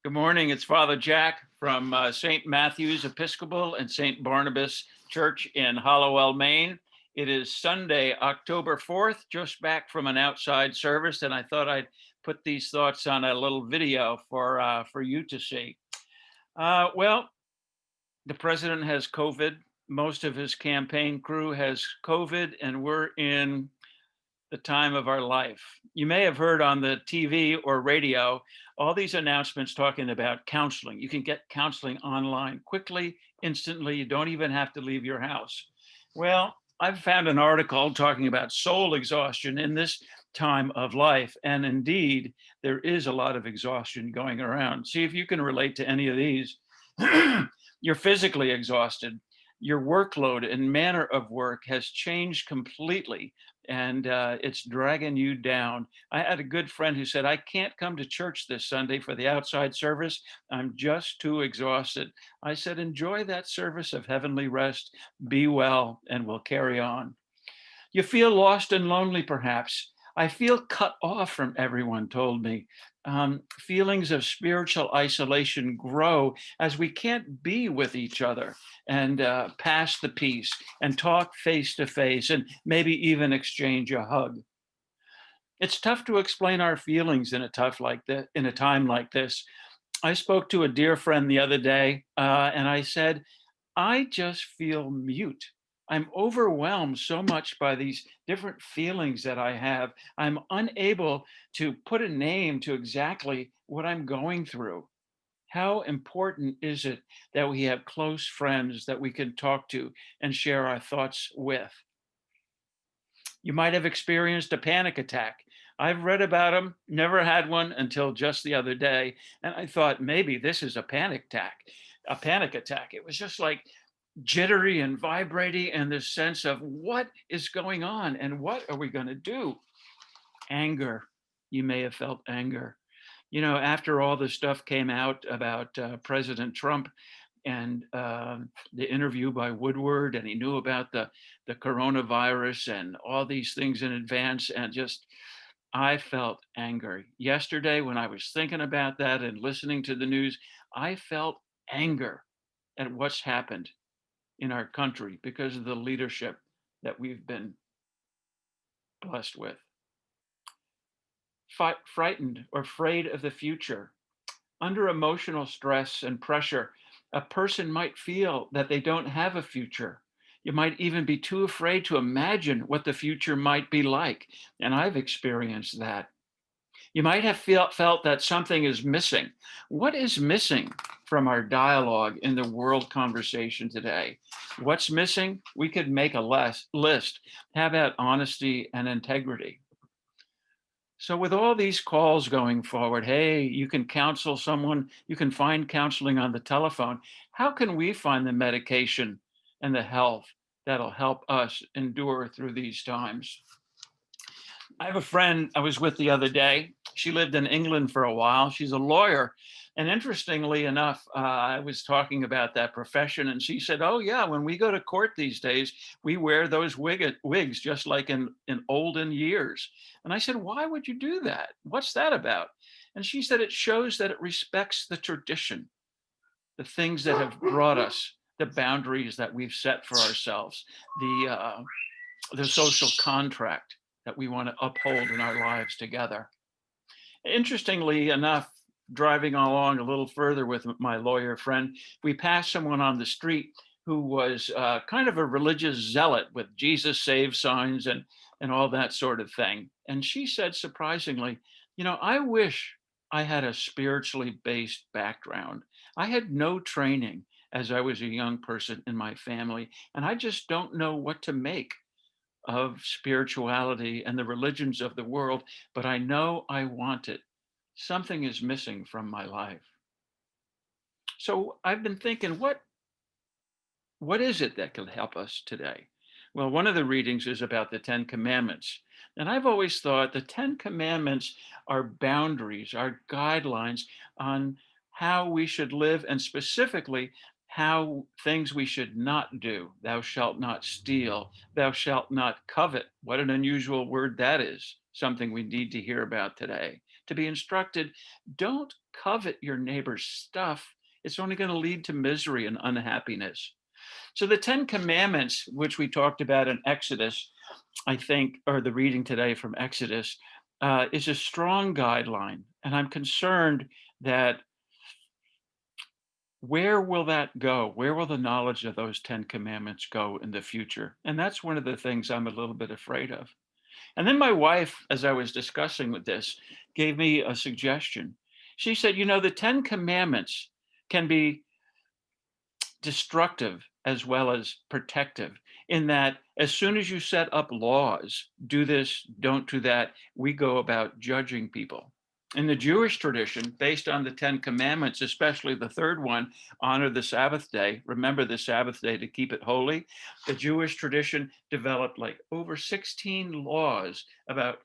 Good morning. It's Father Jack from St. Matthew's Episcopal and St. Barnabas Church in Hallowell, Maine. It is Sunday, October 4th, just back from an outside service, and I thought I'd put these thoughts on a little video for you to see. Well, the president has COVID. Most of his campaign crew has COVID, and we're in the time of our life. You may have heard on the TV or radio all these announcements talking about counseling. You can get counseling online quickly, instantly. You don't even have to leave your house. Well, I've found an article talking about soul exhaustion in this time of life. And indeed, there is a lot of exhaustion going around. See if you can relate to any of these. You're physically exhausted. Your workload and manner of work has changed completely, and it's dragging you down. I had a good friend who said, I can't come to church this Sunday for the outside service. I'm just too exhausted. I said, enjoy that service of heavenly rest. Be well, and we'll carry on. You feel lost and lonely, perhaps. I feel cut off from everyone, told me. Feelings of spiritual isolation grow as we can't be with each other and pass the peace and talk face to face and maybe even exchange a hug. It's tough to explain our feelings in a time like this. I spoke to a dear friend the other day, and I said, I just feel mute. I'm overwhelmed so much by these different feelings that I have. I'm unable to put a name to exactly what I'm going through. How important is it that we have close friends that we can talk to and share our thoughts with? You might have experienced a panic attack. I've read about them, never had one until just the other day. And I thought maybe this is a panic attack. It was just like jittery and vibrating, and this sense of what is going on and what are we going to do? Anger. You may have felt anger. You know, after all the stuff came out about President Trump and the interview by Woodward, and he knew about the coronavirus and all these things in advance, and just I felt anger. Yesterday, when I was thinking about that and listening to the news, I felt anger at what's happened in our country because of the leadership that we've been blessed with. Frightened or afraid of the future. Under emotional stress and pressure, a person might feel that they don't have a future. You might even be too afraid to imagine what the future might be like. And I've experienced that. You might have felt that something is missing. What is missing from our dialogue in the world conversation today? What's missing? We could make a list. How about honesty and integrity? So with all these calls going forward, hey, you can counsel someone, you can find counseling on the telephone. How can we find the medication and the health that'll help us endure through these times? I have a friend I was with the other day. She lived in England for a while. She's a lawyer. And interestingly enough, I was talking about that profession, and she said, oh, yeah, when we go to court these days, we wear those wigs just like in olden years. And I said, why would you do that? What's that about? And she said, it shows that it respects the tradition, the things that have brought us, the boundaries that we've set for ourselves, the social contract that we want to uphold in our lives together. Interestingly enough, driving along a little further with my lawyer friend, we passed someone on the street who was kind of a religious zealot with Jesus Saves signs and all that sort of thing. And she said, surprisingly, you know, I wish I had a spiritually based background. I had no training as I was a young person in my family, and I just don't know what to make of spirituality and the religions of the world, but I know I want it. Something is missing from my life. So I've been thinking, what is it that can help us today? Well, one of the readings is about the Ten Commandments. And I've always thought the Ten Commandments are boundaries, are guidelines on how we should live, and specifically how things we should not do. Thou shalt not steal. Thou shalt not covet. What an unusual word that is, something we need to hear about today. to be instructed, don't covet your neighbor's stuff. It's only going to lead to misery and unhappiness. So the 10 Commandments, which we talked about in Exodus, I think, or the reading today from Exodus, is a strong guideline. And I'm concerned that where will that go? Where will the knowledge of those 10 Commandments go in the future? And that's one of the things I'm a little bit afraid of. And then my wife, as I was discussing with this, gave me a suggestion. She said, the 10 Commandments can be destructive as well as protective, in that as soon as you set up laws, do this, don't do that, we go about judging people. In the Jewish tradition, based on the 10 Commandments, especially the third one, honor the Sabbath day, remember the Sabbath day to keep it holy, the Jewish tradition developed like over 600 laws about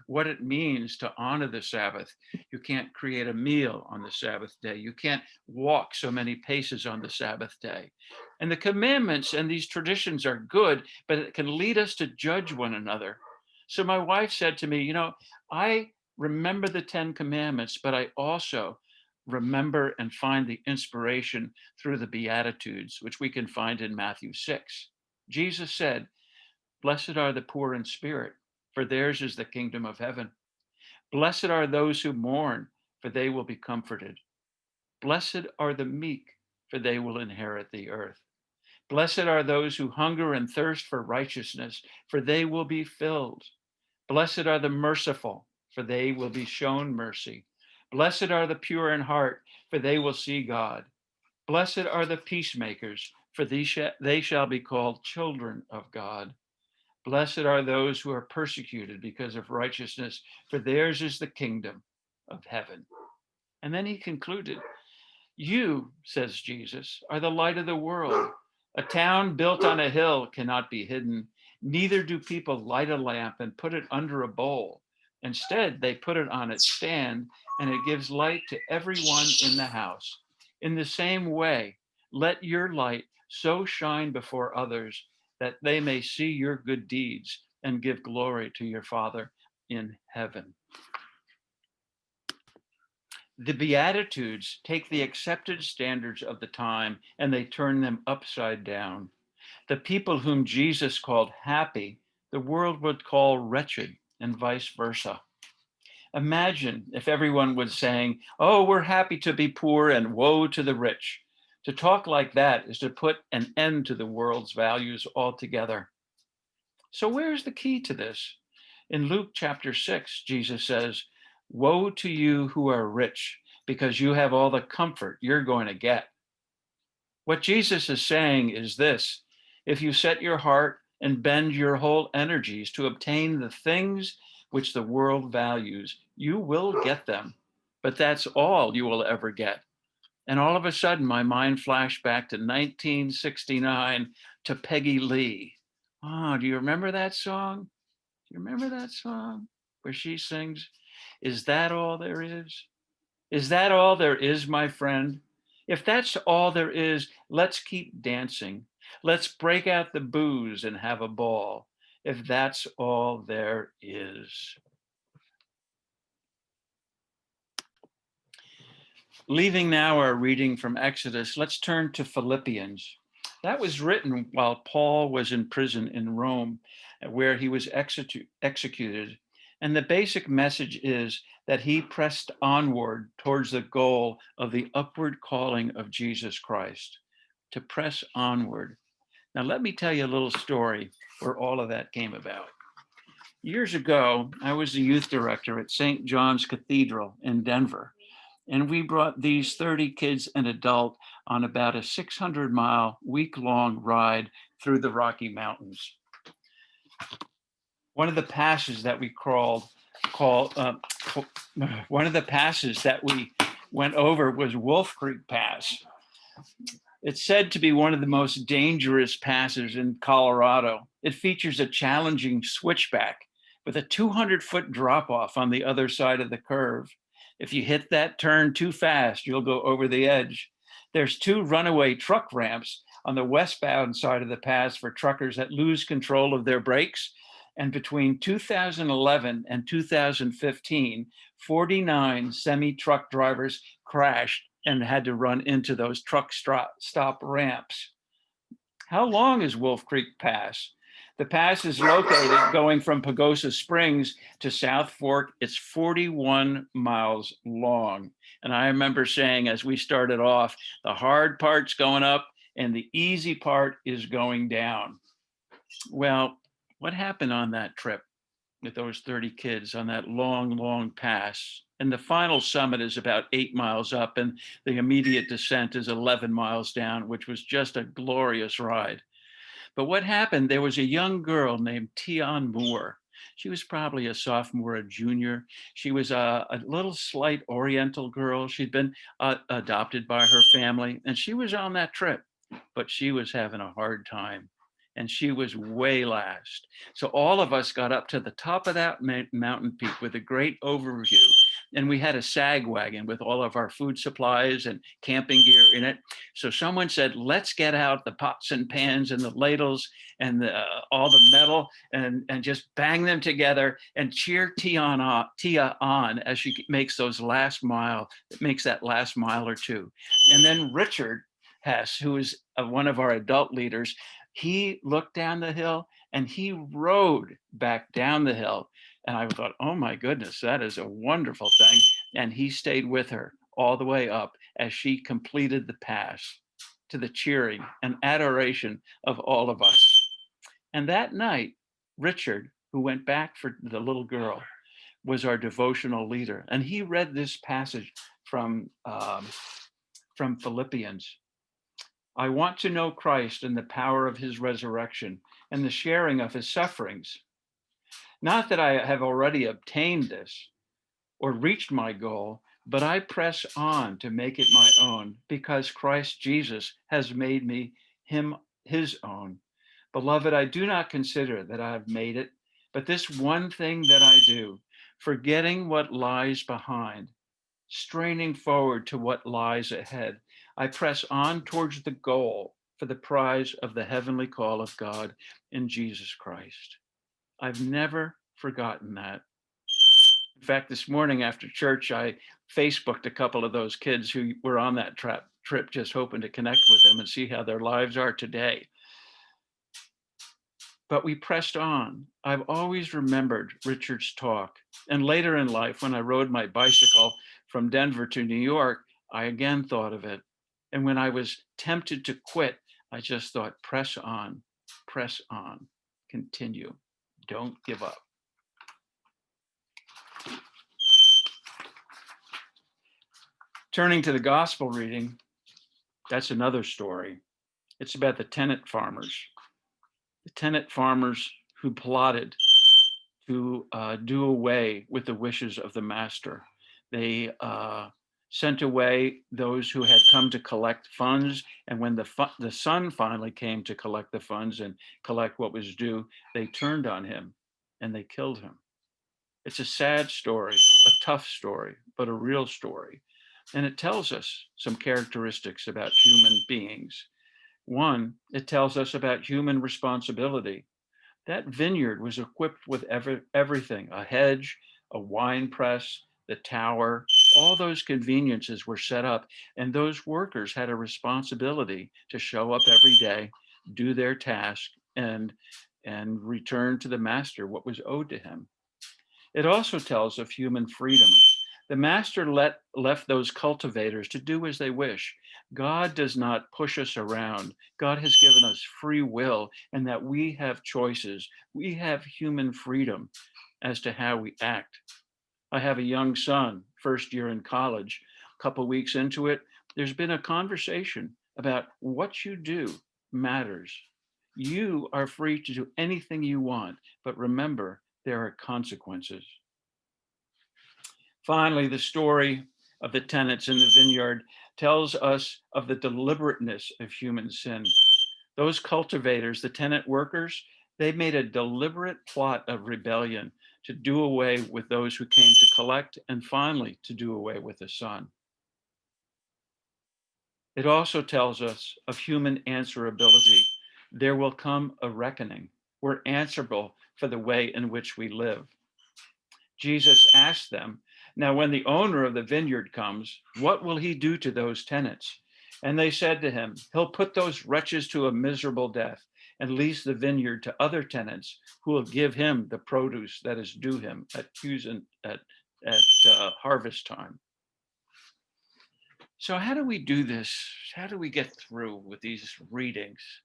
what it means to honor the Sabbath. You can't create a meal on the Sabbath day. You can't walk so many paces on the Sabbath day. And the commandments and these traditions are good, but it can lead us to judge one another. So my wife said to me, I remember the 10 Commandments, but I also remember and find the inspiration through the Beatitudes, which we can find in Matthew 6. Jesus said, "Blessed are the poor in spirit, for theirs is the kingdom of heaven. Blessed are those who mourn, for they will be comforted. Blessed are the meek, for they will inherit the earth. Blessed are those who hunger and thirst for righteousness, for they will be filled. Blessed are the merciful, for they will be shown mercy. Blessed are the pure in heart, for they will see God. Blessed are the peacemakers, for they shall be called children of God. Blessed are those who are persecuted because of righteousness, for theirs is the kingdom of heaven." And then he concluded, "You," says Jesus, "are the light of the world. A town built on a hill cannot be hidden. Neither do people light a lamp and put it under a bowl. Instead, they put it on its stand, and it gives light to everyone in the house. In the same way, let your light so shine before others that they may see your good deeds and give glory to your Father in heaven." The Beatitudes take the accepted standards of the time and they turn them upside down. The people whom Jesus called happy, the world would call wretched, and vice versa. Imagine if everyone was saying, "Oh, we're happy to be poor and woe to the rich." To talk like that is to put an end to the world's values altogether. So where's the key to this? In Luke chapter 6, Jesus says, "Woe to you who are rich, because you have all the comfort you're going to get." What Jesus is saying is this: if you set your heart and bend your whole energies to obtain the things which the world values, you will get them. But that's all you will ever get. And all of a sudden, my mind flashed back to 1969 to Peggy Lee. Oh, do you remember that song? Do you remember that song where she sings, "Is that all there is? Is that all there is, my friend? If that's all there is, let's keep dancing. Let's break out the booze and have a ball. If that's all there is." Leaving now our reading from Exodus, let's turn to Philippians. That was written while Paul was in prison in Rome, where he was executed. And the basic message is that he pressed onward towards the goal of the upward calling of Jesus Christ, to press onward. Now, let me tell you a little story where all of that came about. Years ago, I was the youth director at St. John's Cathedral in Denver, and we brought these 30 kids and adult on about a 600-mile, week-long ride through the Rocky Mountains. One of the passes that we went over was Wolf Creek Pass. It's said to be one of the most dangerous passes in Colorado. It features a challenging switchback with a 200-foot drop-off on the other side of the curve. If you hit that turn too fast, you'll go over the edge. There's 2 runaway truck ramps on the westbound side of the pass for truckers that lose control of their brakes And between 2011 and 2015, 49 semi-truck drivers crashed and had to run into those truck stop ramps. How long is Wolf Creek Pass? The pass is located going from Pagosa Springs to South Fork. It's 41 miles long. And I remember saying, as we started off, the hard part's going up and the easy part is going down. Well, what happened on that trip with those 30 kids on that long, long pass? And the final summit is about 8 miles up, and the immediate descent is 11 miles down, which was just a glorious ride. But what happened, there was a young girl named Tion Moore. She was probably a sophomore, a junior. She was a little slight Oriental girl. She'd been adopted by her family, and she was on that trip, but she was having a hard time. And she was way last. So all of us got up to the top of that mountain peak with a great overview. And we had a sag wagon with all of our food supplies and camping gear in it. So someone said, let's get out the pots and pans and the ladles and all the metal and just bang them together and cheer Tia on as she makes those last mile, makes that last mile or two. And then Richard Hess, who is one of our adult leaders, he looked down the hill and he rode back down the hill. And I thought, oh my goodness, that is a wonderful thing. And he stayed with her all the way up as she completed the pass, to the cheering and adoration of all of us. And that night, Richard, who went back for the little girl, was our devotional leader. And he read this passage from Philippians. I want to know Christ and the power of his resurrection and the sharing of his sufferings. Not that I have already obtained this or reached my goal, but I press on to make it my own because Christ Jesus has made me his own. Beloved, I do not consider that I have made it, but this one thing that I do, forgetting what lies behind, straining forward to what lies ahead, I press on towards the goal for the prize of the heavenly call of God in Jesus Christ. I've never forgotten that. In fact, this morning after church, I Facebooked a couple of those kids who were on that trip, just hoping to connect with them and see how their lives are today. But we pressed on. I've always remembered Richard's talk. And later in life, when I rode my bicycle from Denver to New York, I again thought of it. And when I was tempted to quit, I just thought, press on, continue, don't give up. Turning to the gospel reading, that's another story. It's about the tenant farmers. The tenant farmers who plotted to do away with the wishes of the master. They sent away those who had come to collect funds, and when the son finally came to collect the funds and collect what was due, they turned on him and they killed him. It's a sad story, a tough story, but a real story. And it tells us some characteristics about human beings. One, it tells us about human responsibility. That vineyard was equipped with everything, a hedge, a wine press, the tower, all those conveniences were set up. And those workers had a responsibility to show up every day, do their task, and return to the master what was owed to him. It also tells of human freedom. The master left those cultivators to do as they wish. God does not push us around. God has given us free will, and that we have choices. We have human freedom as to how we act. I have a young son, first year in college. A couple weeks into it, there's been a conversation about what you do matters. You are free to do anything you want, but remember, there are consequences. Finally, the story of the tenants in the vineyard tells us of the deliberateness of human sin. Those cultivators, the tenant workers, they made a deliberate plot of rebellion to do away with those who came to collect and finally to do away with the son. It also tells us of human answerability. There will come a reckoning. We're answerable for the way in which we live. Jesus asked them, "Now, when the owner of the vineyard comes, what will he do to those tenants?" And they said to him, "He'll put those wretches to a miserable death and lease the vineyard to other tenants who will give him the produce that is due him at harvest time." So how do we do this? How do we get through with these readings?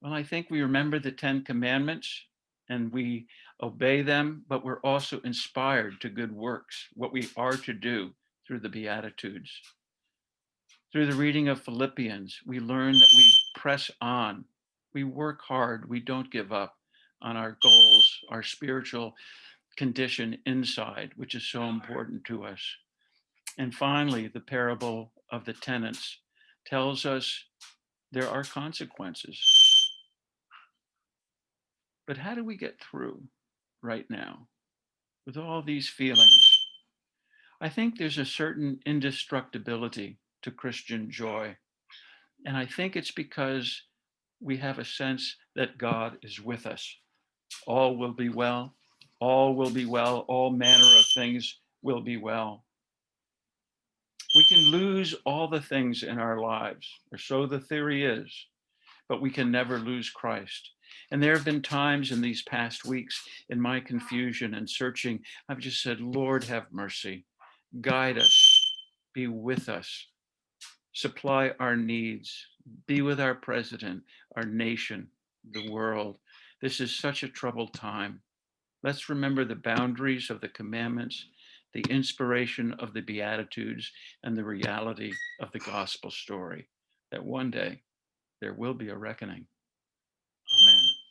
Well, I think we remember the 10 Commandments and we obey them, but we're also inspired to good works, what we are to do through the Beatitudes. Through the reading of Philippians, we learn that we press on, we work hard, we don't give up on our goals, our spiritual condition inside, which is so important to us. And finally, the parable of the tenants tells us there are consequences. But how do we get through right now with all these feelings? I think there's a certain indestructibility to Christian joy. And I think it's because we have a sense that God is with us. All will be well. All will be well. All manner of things will be well. We can lose all the things in our lives, or so the theory is, but we can never lose Christ. And there have been times in these past weeks in my confusion and searching, I've just said, Lord, have mercy, guide us, be with us, supply our needs, be with our president, our nation, the world. This is such a troubled time. Let's remember the boundaries of the commandments, the inspiration of the Beatitudes, and the reality of the gospel story, that one day there will be a reckoning. Amen.